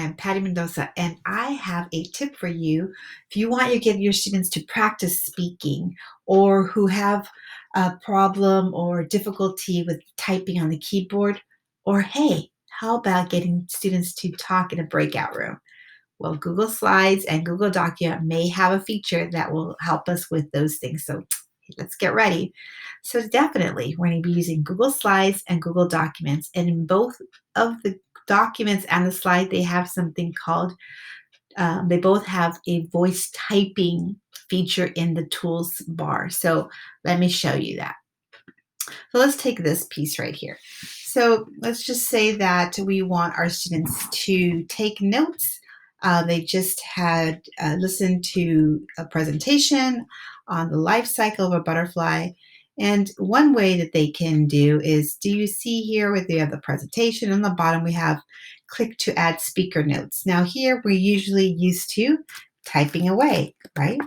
am Patty Mendoza, and I have a tip for you. If you want to get your students to practice speaking or who have a problem or difficulty with typing on the keyboard, or hey, how about getting students to talk in a breakout room? Well, Google Slides and Google Document may have a feature that will help us with those things. So let's get ready. So definitely, we're going to be using Google Slides and Google Documents. And in both of the documents and the slide, they have something called, they both have a voice typing feature in the tools bar. So let me show you that. So let's take this piece right here. So let's just say that we want our students to take notes. They just had listened to a presentation on the life cycle of a butterfly. And one way that they can do is, do you see here where they have the presentation? On the bottom, we have click to add speaker notes. Now here, we're usually used to typing away, right?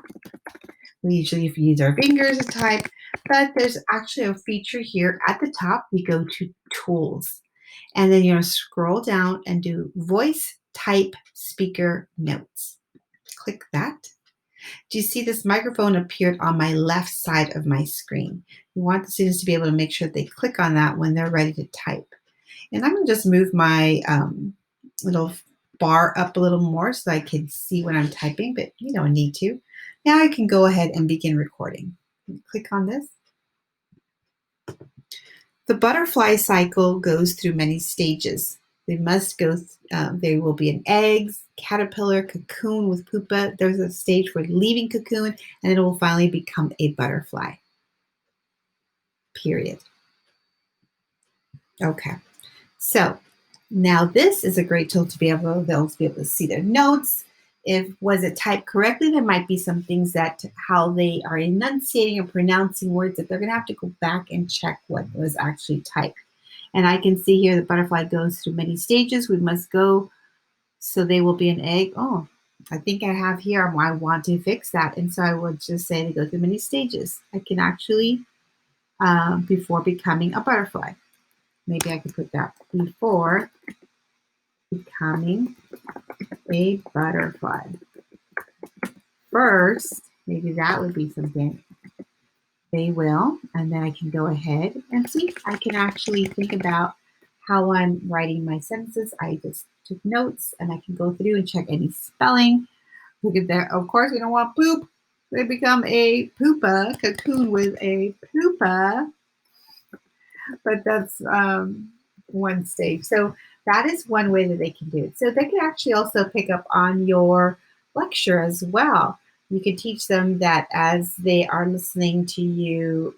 We usually use our fingers to type, but there's actually a feature here at the top. We go to Tools, and then you're going to scroll down and do Voice Type Speaker Notes. Click that. Do you see this microphone appeared on my left side of my screen? You want the students to be able to make sure they click on that when they're ready to type. And I'm going to just move my little bar up a little more so I can see when I'm typing, but you don't need to. Now I can go ahead and begin recording. Click on this. The butterfly cycle goes through many stages. They must go, they will be an eggs, caterpillar, cocoon with pupa. There's a stage for leaving cocoon, and it will finally become a butterfly. Period. Okay. So now this is a great tool to be able, they'll be able to see their notes. If was it typed correctly, there might be some things that how they are enunciating or pronouncing words that they're going to have to go back and check what was actually typed. And I can see here the butterfly goes through many stages. We must go, so they will be an egg. Oh, I think I have here, I want to fix that. And so I would just say they go through many stages. I can actually, before becoming a butterfly. Maybe I could put that before becoming a butterfly. First, maybe that would be something. They will, and then I can go ahead and see. I can actually think about how I'm writing my sentences. I just took notes, and I can go through and check any spelling. Look at that. Of course, we don't want poop. They become a pupa, cocoon with a pupa. But that's one stage. So that is one way that they can do it. So they can actually also pick up on your lecture as well. You can teach them that as they are listening to you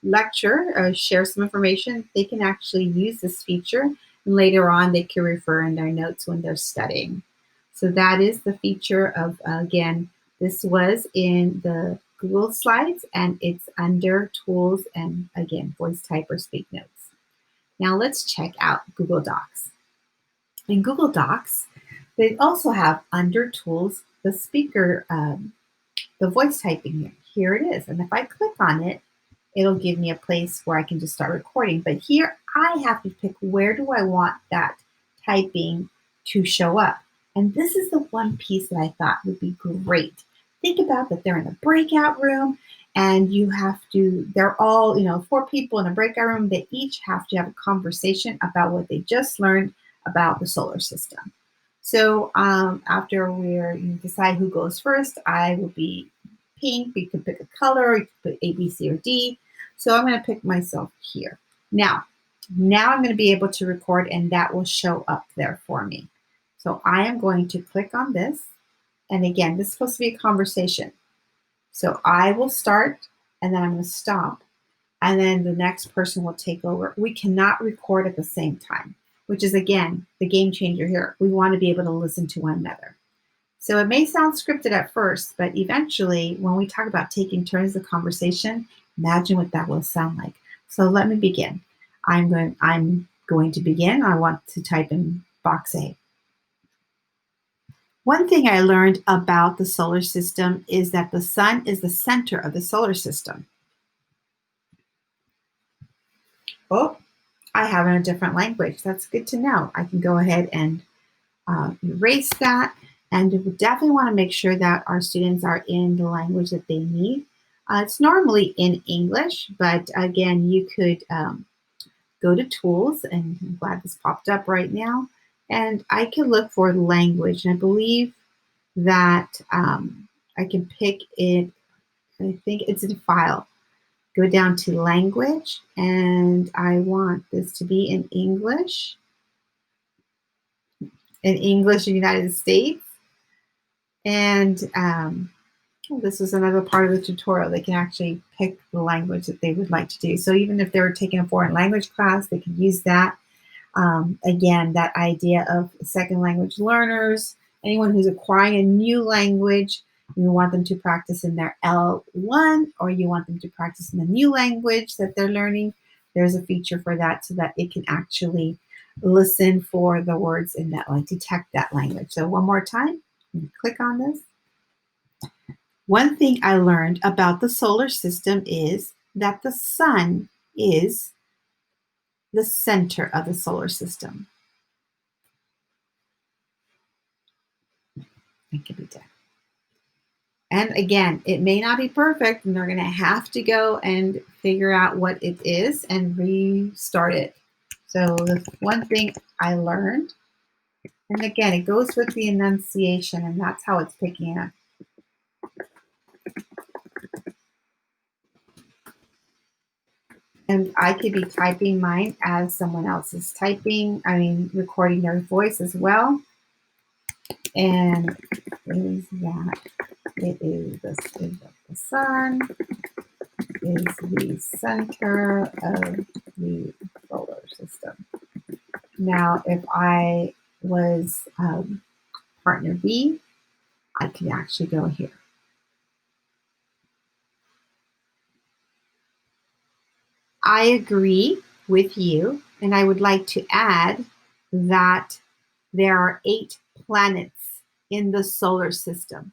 lecture or share some information, they can actually use this feature. And later on, they can refer in their notes when they're studying. So that is the feature of, again, this was in the Google Slides, and it's under Tools and, again, Voice Type or Speak Notes. Now let's check out Google Docs. In Google Docs, they also have under Tools the speaker, the voice typing here. Here it is. And if I click on it, it'll give me a place where I can just start recording. But here I have to pick where do I want that typing to show up. And this is the one piece that I thought would be great. Think about that they're in a breakout room and you have to, they're all, 4 people in a breakout room. They each have to have a conversation about what they just learned about the solar system. So after we decide who goes first, I will be pink. We could pick a color, you could put A, B, C, or D. So I'm going to pick myself here. Now I'm going to be able to record, and that will show up there for me. So I am going to click on this. And again, this is supposed to be a conversation. So I will start, and then I'm going to stop. And then the next person will take over. We cannot record at the same time, which is, again, the game changer here. We want to be able to listen to one another. So it may sound scripted at first, but eventually, when we talk about taking turns of conversation, imagine what that will sound like. So let me begin. I'm going to begin. I want to type in box A. One thing I learned about the solar system is that the sun is the center of the solar system. Oh, I have in a different language. That's good to know. I can go ahead and erase that. And we definitely want to make sure that our students are in the language that they need. It's normally in English, but again, you could go to tools, and I'm glad this popped up right now. And I can look for language. And I believe that I can pick it, I think it's in file. Go down to language, and I want this to be in English, United States. And this is another part of the tutorial. They can actually pick the language that they would like to do. So even if they're taking a foreign language class, they can use that. Again, that idea of second language learners, anyone who's acquiring a new language, you want them to practice in their L1, or you want them to practice in the new language that they're learning. There's a feature for that so that it can actually listen for the words in that, like detect that language. So one more time, click on this. One thing I learned about the solar system is that the sun is the center of the solar system. It can be done. And again, it may not be perfect, and they're going to have to go and figure out what it is and restart it. So the one thing I learned, and again, it goes with the enunciation, and that's how it's picking up. And I could be typing mine as someone else is typing, recording their voice as well. And is that it is the sun is the center of the solar system. Now, if I was partner B, I could actually go here. I agree with you, and I would like to add that there are 8 planets in the solar system.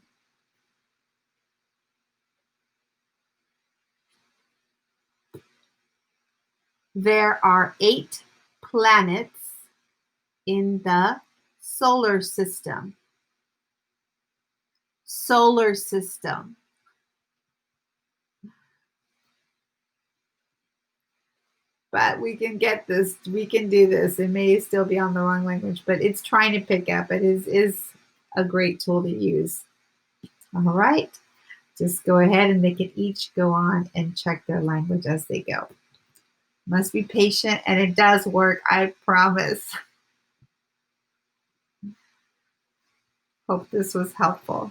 There are 8 planets in the solar system. Solar system. But we can get this. We can do this. It may still be on the wrong language, but it's trying to pick up. It is a great tool to use. All right. Just go ahead and they can each go on and check their language as they go. Must be patient, and it does work, I promise. Hope this was helpful.